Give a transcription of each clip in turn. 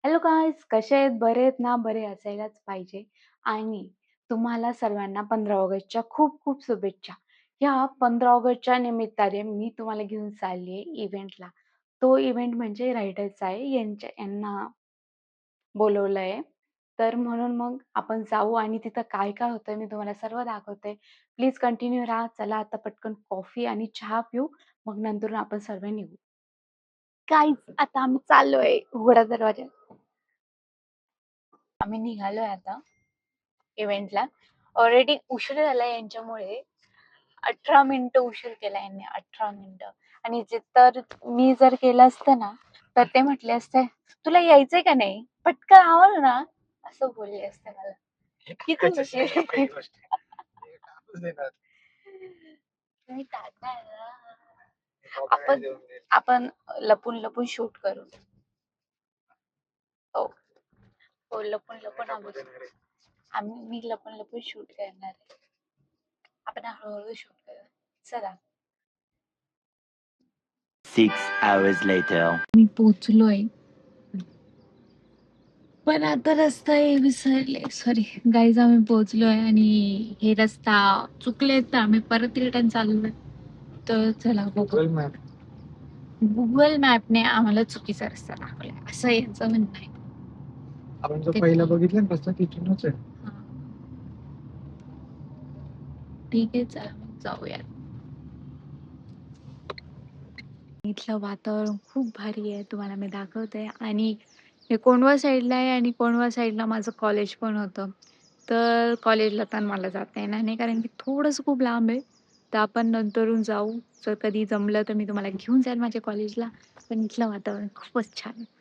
Hello guys, कसे आहेत? बरे आहेत ना? बरे असायलाच पाहिजे. आणि तुम्हाला सर्वांना 15 ऑगस्टच्या खूप खूप शुभेच्छा. ह्या 15 ऑगस्टच्या निमित्ताने मी तुम्हाला घेऊन चालली आहे इव्हेंटला. तो इव्हेंट म्हणजे रायडर्सचा आहे. यांना बोलवलंय. तर म्हणून मग आपण जाऊ आणि तिथं काय काय होतंय मी तुम्हाला सर्व दाखवते. प्लीज कंटिन्यू राहा. चला आता पटकन कॉफी आणि चहा पिऊ. मग नंतर आपण सर्व निघू. गाईज, आता आम्ही चाललोय. उघडा दरवाजा. आम्ही निघालोय आता इव्हेंटला. ऑलरेडी उशीर झाला यांच्यामुळे. 18 मिनिटं उशीर केला यांनी. 18 मिनिटं. आणि तर मी जर केलं असतं ना, तर ते म्हटले असते, तुला यायचंय का नाही, पटकन आवर ना, असं बोलले असते मला. किती नाही टाकणार ना. आपण आपण लपून लपून शूट करू. हो हो, लपून लपून मी लपून लपून शूट करणार आहे. आपण हळूहळू शूट करू. चला. 6 hours later. मी पोचलोय, पण आता रस्ता विसरले. सॉरी गाईज, आम्ही पोहोचलोय आणि हे रस्ता चुकले तर आम्ही परत रिटर्न चाललोय. तर चला बघू. गुगल मॅपने आम्हाला चुकीचा रस्ता दाखवलाय असं यांचं म्हणणं आहे. आपण जो पहिला बघितला ना रस्ता तिथूनच आहे. हा. ठीक आहे, चला मग जाऊया. इथलं वातावरण खूप भारी आहे, तुम्हाला मी दाखवते. आणि हे कोंढवा साईडला आहे आणि कोंढवा साईडला माझं कॉलेज पण होतं. तर कॉलेजला तर मला जाता येणार नाही कारण की थोडंसं खूप लांब आहे. तर आपण नंतरून जाऊ. जर कधी जमलं तर मी तुम्हाला घेऊन जाईल माझ्या कॉलेजला. पण इथलं वातावरण खूपच छान आहे.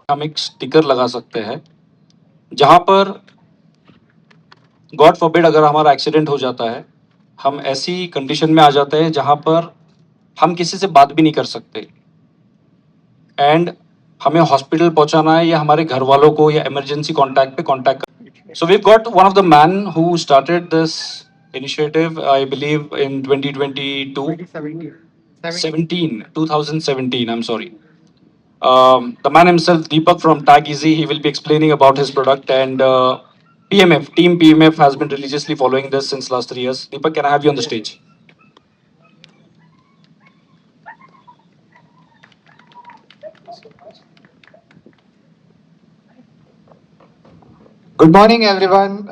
हम एक स्टिकर लगा सकते हैं जहां पर गॉड फॉरबिड अगर हमारा एक्सीडेंट हो जाता है, हम ऐसी कंडीशन में आ जाते हैं जहां पर हम किसी से बात भी नहीं कर सकते एंड हमें हॉस्पिटल पहुंचाना है या हमारे घर वालों को या इमरजेंसी कॉन्टैक्ट पे कॉन्टैक्ट कर. So we got one of the man who started this initiative, I believe in 2022, 2017, I'm sorry. The man himself, Deepak from Tag Easy, he will be explaining about his product. And PMF, Team PMF has been religiously following this since last 3 years. Deepak, can I have you on the stage? Good morning everyone.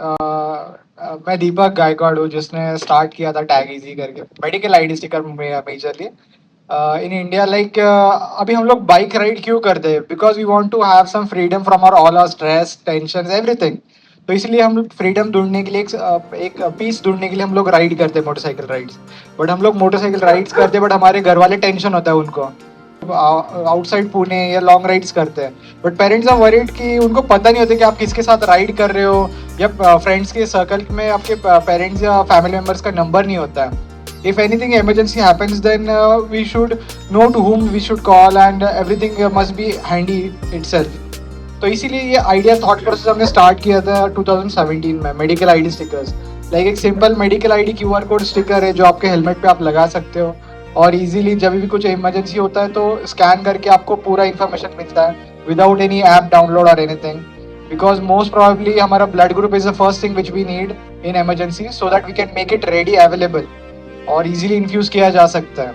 मैं दीपक गायकवाड़ हूँ जिसने start किया था tag easy करके medical ID sticker majorly in India. Like अभी हम लोग bike ride क्यों करते हैं? Because we want to have some freedom from all our stress tension everything. तो इसलिए हम लोग फ्रीडम ढूंढने के लिए एक पीस ढूंढने के लिए हम लोग राइड करते हैं मोटरसाइकिल राइड्स. बट हम लोग मोटरसाइकिल राइड्स करते हैं बट हमारे घर वाले टेंशन होता है उनको. आउटसाइड पुणे या लॉन्ग राइड्स करते हैं बट पेरेंट्स आर वरीड कि उनको पता नहीं होता कि आप किसके साथ राइड कर रहे हो या फ्रेंड्स के सर्कल में आपके पेरेंट्स या फैमिली मेम्बर्स का नंबर नहीं होता है. If anything emergency happens, then we should know to whom we should call and everything must be handy itself. तो इसीलिए ये आइडिया थॉट प्रोसेस हमने स्टार्ट किया था 2017 में मेडिकल आईडी स्टिकर्स. लाइक एक simple medical ID QR code sticker है जो आपके हेलमेट पे आप लगा सकते हो और इजीली जब भी कुछ इमरजेंसी होता है तो स्कैन करके आपको पूरा इन्फॉर्मेशन मिलता है विदाउट एनी ऐप डाउनलोड और एनीथिंग. बिकॉज मोस्ट प्रोबेबली हमारा blood group is the first thing which we need in emergency so that we can make it ready available और इजीली इन्फ्यूज किया जा सकता है.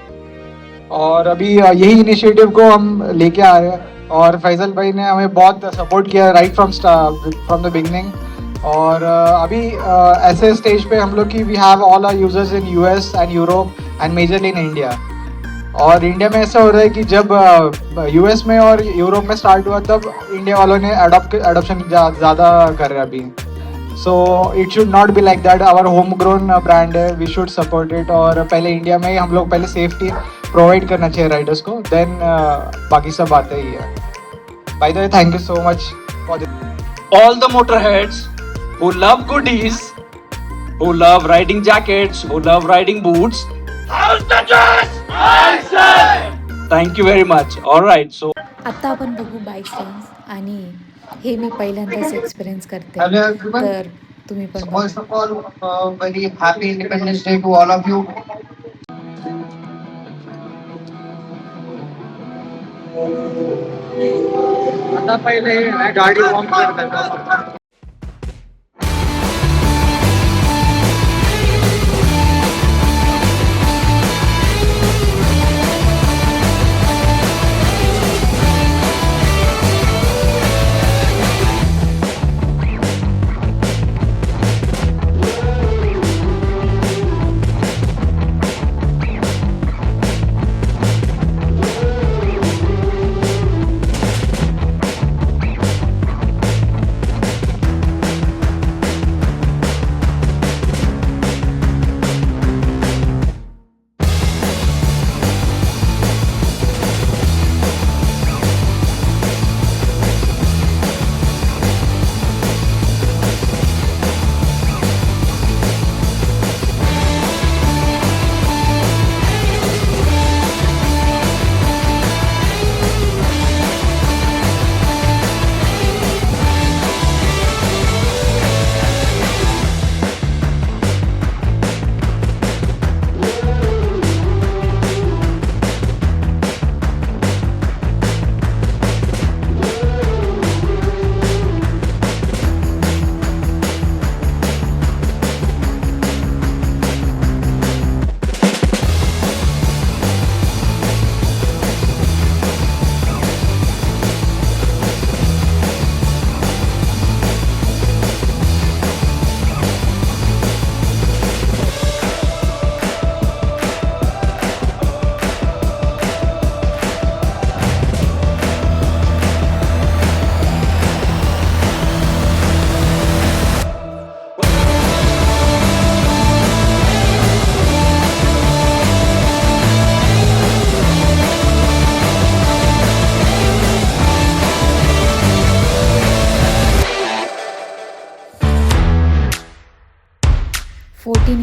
और अभी यही इनिशिएटिव को हम लेके आ रहे हैं और फैजल भाई ने हमें बहुत सपोर्ट किया राइट फ्रॉम द बिगनिंग. और अभी ऐसे स्टेज पे हम लोग की we have all our users in US and Europe and majorly in India. और इंडिया में ऐसा हो रहा है कि जब यूएस में और यूरोप में स्टार्ट हुआ तब इंडिया वालों ने अडॉप्शन ज़्यादा कर रहे हैं अभी. So it should not be like that. Our home grown brand है, वी शुड सपोर्ट इट. और पहले इंडिया में ही हम लोग पहले सेफ्टी प्रोवाइड करना चाहिए राइडर्स को, देन बाकी सब बातें ही है. By the way, thank you so much for this. all the motorheads who love goodies, who love riding jackets, who love riding boots. How's the dress? Thank you very much. All right, so आता आपण बघू bike stands आणि हे मी पहिल्यांदाच experience करते Hello everyone. तर तुम्ही पण So बघा. first of all, very happy Independence Day to all of you. आता पहिले गाडी वॉर्म करतात.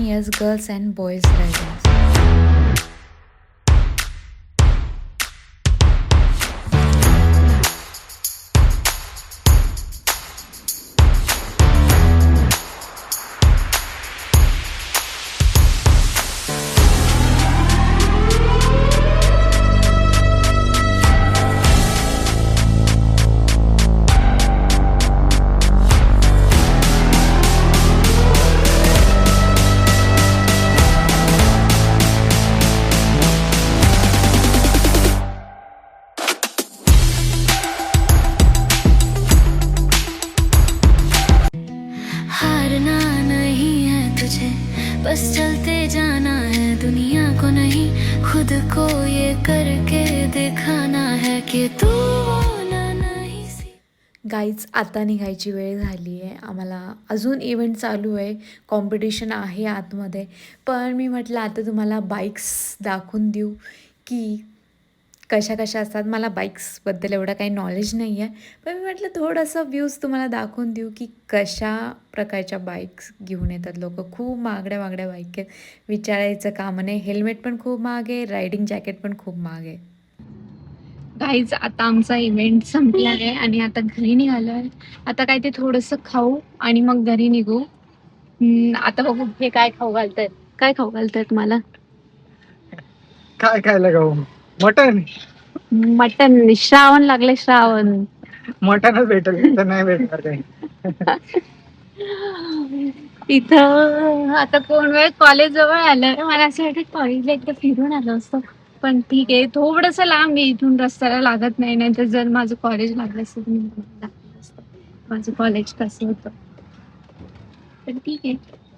Years girls and boys riders. हारना नहीं है तुझे, बस चलते जाना है, दुनिया को नहीं खुद को ये करके दिखाना है कि तू ना नहीं सी. गाईज आता निघायची वेळ झाली आहे. आम्हाला अजून इव्हेंट चालू आहे, कॉम्पिटिशन आहे आतमध्ये. पण मी म्हटलं आता तुम्हाला बाईक्स दाखवून देऊ की कशा कशा असतात. मला बाईक्सबद्दल एवढं काही नॉलेज नाही आहे, पण मी म्हटलं थोडंसं व्ह्यूज तुम्हाला दाखवून देऊ की कशा प्रकारच्या बाईक्स घेऊन येतात लोक. खूप महागड्या महागड्या बाईक आहेत, विचारायचं काम नाही. हेल्मेट पण खूप महाग आहे, रायडिंग जॅकेट पण खूप महाग आहे. गाईज आता आमचा इव्हेंट संपला आहे आणि आता घरी निघालो आहे. आता काय ते थोडंसं खाऊ आणि मग घरी निघू. आता बघू हे काय खाऊ घालतायत. काय खाऊ घालतायत मला? काय खायला गाऊ? मटन. मटन. श्रावण लागले, श्रावण. मटनच भेटेल तर नाही भेटणार काही. इथं आता कोण वेळ कॉलेज जवळ आलं, मला असं वाटतं कॉलेजला एकदा फिरून आलो असतो. पण ठीक आहे, थोडंसं लांब आहे इथून, रस्त्याला लागत नाही. नाही तर जर माझं कॉलेज लागलं असतं तर मी दाखवलं असतं माझं कॉलेज कसं होतं. पण ठीक आहे,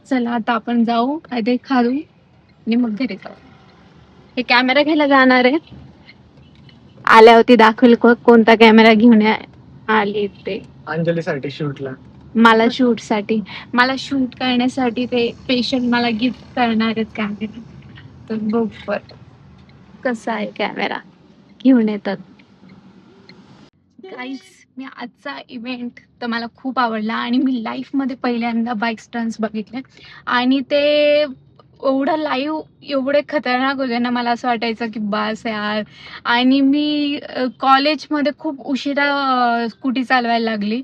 चला आता आपण जाऊ, काहीतरी खाऊ आणि मग घरी जाऊ. हे कॅमेरा घ्यायला जाणार आहे, आल्या होती दाखवेल कोणता कॅमेरा घेऊन आली ते. अंजलीसाठी शूटला. मला शूट करण्यासाठी ते पेशंट मला गिफ्ट करणार आहेत कॅमेरा. तर बघ पण कसा आहे कॅमेरा घेऊन येतात. गाईज मी आजचा इव्हेंट तर मला खूप आवडला आणि मी लाईफमध्ये पहिल्यांदा बाईक स्टंट्स बघितले आणि ते एवढं लाईव्ह एवढे खतरनाक होते ना, मला असं वाटायचं की बास यार. आणि मी कॉलेजमध्ये खूप उशिरा स्कूटी चालवायला लागली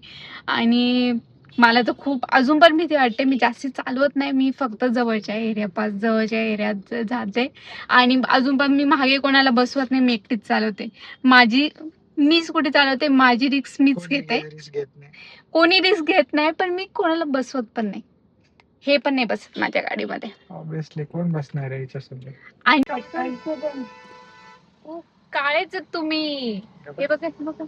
आणि मला तर खूप अजून पण भीती वाटते. मी जास्ती चालवत नाही, मी फक्त जवळच्या एरियात जाते आणि अजून पण मी मागे कोणाला बसवत नाही, मी एकटीच चालवते. मी स्कूटी चालवते, माझी रिस्क मीच घेते. रिस्क घेत नाही. कोणी रिस्क घेत नाही, पण मी कोणाला बसवत पण नाही. हे पण नाही बसत माझ्या गाडीमध्ये. ऑब्विसली कोण बसणार आहे याच्यासोबत. आणि खूप काळेच आहेत तुम्ही. हे बघा, हे बघा.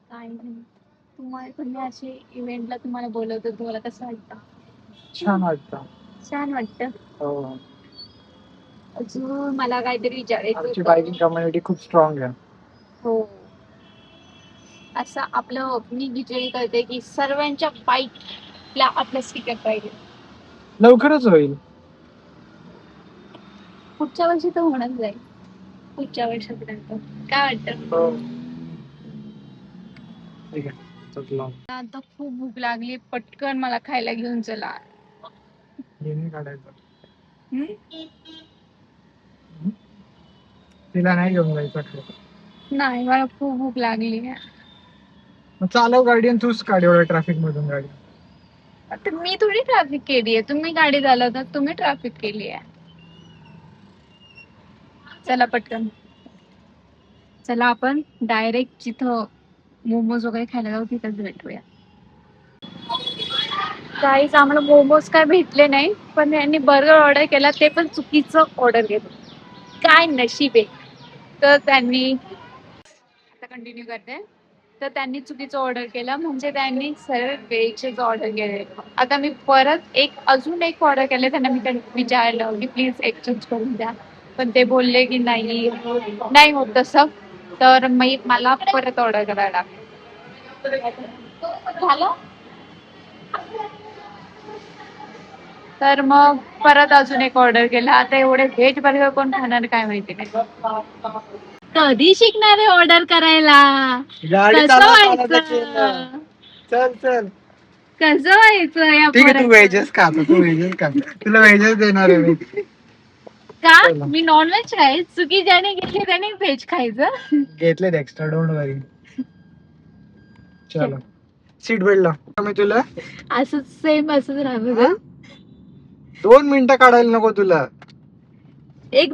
काय नाही. तुम्ही असे इव्हेंटला तुम्हाला बोलवतो, तुम्हाला कसं वाटतं? छान वाटतं. छान वाटतं. हो. अजून मला काहीतरी विचारायचं आमची होतं. बायकिंग कम्युनिटी खूप स्ट्रॉंग आहे. हो. असं आपलं मी विचार करते की सर्वांच्या बाईकला आपलं स्टिकर पाहिजे. लवकरच होईल. पुढच्या वर्षी तर होणार जाईल. पुढच्या वर्षापर्यंत. काय वाटतं? ठीक आहे. चला. आता खूप भूक लागली, पटकन मला खायला घेऊन चला. येणे काढायचं. हम्म? तिला नाही घेऊन जायचं. नाही, मला खूप भूक लागली आहे. मग चालव गाडी आणि तूच काढ एवढ्या ट्रॅफिक मधून गाडी. आता मी थोडी ट्रॅफिक केली आहे, तुम्ही गाडी चालवतात, तुम्ही ट्रॅफिक केली आहे. चला पटकन. चला आपण डायरेक्ट जिथं मोमोज वगैरे खायला जाऊ तिथंच भेटूया. काहीच आम्हाला मोमोज काय भेटले नाही, पण यांनी बर्गर ऑर्डर केला, ते पण चुकीचं ऑर्डर केलं. काय नशीब आहे. तर त्यांनी आता कंटिन्यू करते. तर त्यांनी चुकीचं ऑर्डर केलं, म्हणजे त्यांनी सरळ व्हेजच ऑर्डर केले. आता मी परत अजून एक ऑर्डर केले, त्यांना मी विचारलं की प्लीज एक्सचेंज करून द्या, पण ते बोलले की नाही होत तसं. तर मला परत ऑर्डर करायला झालं. तर मग परत अजून एक ऑर्डर केला. आता एवढे व्हेज बर्गर कोण खाणार काय माहिती नाही. कधी शिकणार आहे ऑर्डर करायला? गाडी कसं चालवता व्हायचं? चल. कसं व्हायचं या ठीक आहे, तू पोराचं? व्हेजच खा. तुला व्हेजच देणार आहे मी. का? चला. मी नॉनव्हेज खाय, चुकी ज्याने घेतली त्याने व्हेज खायचं. घेतले एक्स्ट्रा, डोंट वरी. चलो, सीट बेल्ट लाव. मी तुला असंच सेम असंच राहतं. 2 मिनिटं काढायला नको तुला. एक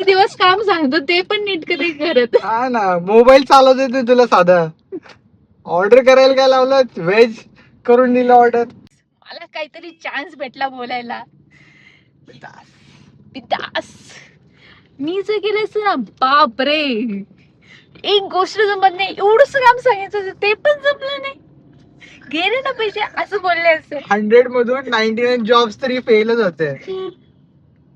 दिवस काम सांगतो, ते पण नीट कधी करत. हा ना, मोबाईल चालवता येते तुला साधा. ऑर्डर करायला काय लावलं, व्हेज करून दिलं ऑर्डर. मला काहीतरी चान्स भेटला बोलायला. बिंदास. मी जर केलं असतं ना, बाप रे, एक गोष्ट जमत नाही, एवढंच काम सांगायचं होतं, ते पण जमलं नाही. गेले ना पैसे, असं बोलले असते. 100 मधून 99 जॉब्स तरी फेलच होते.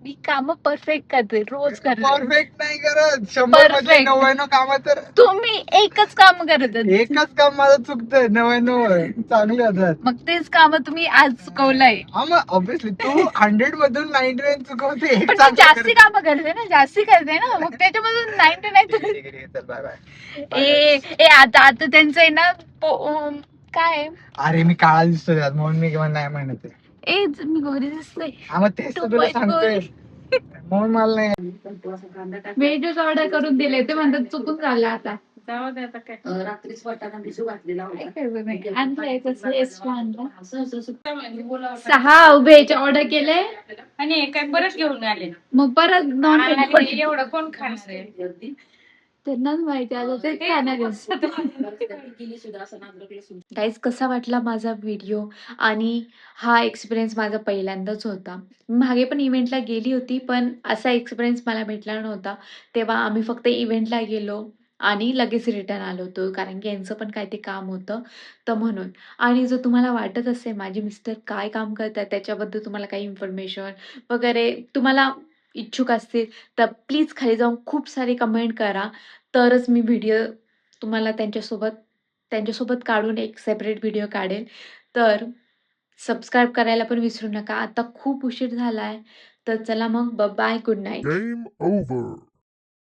मी काम परफेक्ट करते, रोज करते. परफेक्ट नाही करत. 100 मध्ये 99 काम तर तुम्ही एकच काम करत होते. एकच काम माझं चुकतंय. 99 चांगले होतात. मग तेच काम तुम्ही आज चुकवलंय. हा, मग ऑब्विसली तू 100 मधून 99 चुकवते. पण मी जास्ती काम करते ना, जास्ती करते ना, मग त्याच्यामधून 99. Bye bye. ए आता त्यांचं आहे ना, काय अरे मी काळा दिसतो त्यात, म्हणून मी किंवा नाही म्हणत आहे. मी गोरी दिसते. हा, मग तेच तर तुला सांगतोय, म्हणून मला नाही. व्हेजच ऑर्डर करून दिले, ते म्हणतात चुकून झालं. आता जाऊ दे, आता काय रात्रीच वाटाणा भिजू घातलेला होता. आणलंय तसं एक्स्ट्रा आणलं. 6 व्हेज ऑर्डर केले आणि काय परत घेऊन आले. मग परत नॉन व्हेज. एवढं कोण खाणार आहे? त्यांनाच माहिती आता ते खाणार. गाईज, कसा वाटला माझा व्हिडिओ? आणि हा एक्सपिरियन्स माझा पहिल्यांदाच होता. मागे पण इव्हेंटला गेली होती, पण असा एक्सपिरियन्स मला भेटला नव्हता. तेव्हा आम्ही फक्त इव्हेंटला गेलो आणि लगेच रिटर्न आलो होतो, कारण की यांचं पण काही ते काम होतं, तर म्हणून. आणि जर तुम्हाला वाटत असेल माझे मिस्टर काय काम करतात, त्याच्याबद्दल तुम्हाला काही इन्फॉर्मेशन वगैरे तुम्हाला इच्छुक असतील, तर प्लीज खाली जाऊन खूप सारे कमेंट करा, तरच मी व्हिडिओ तुम्हाला त्यांच्यासोबत काढून एक सेपरेट व्हिडिओ काढेल. तर सबस्क्राईब करायला पण विसरू नका. आता खूप उशीर झाला आहे, तर चला मग, bye, good night. Game over.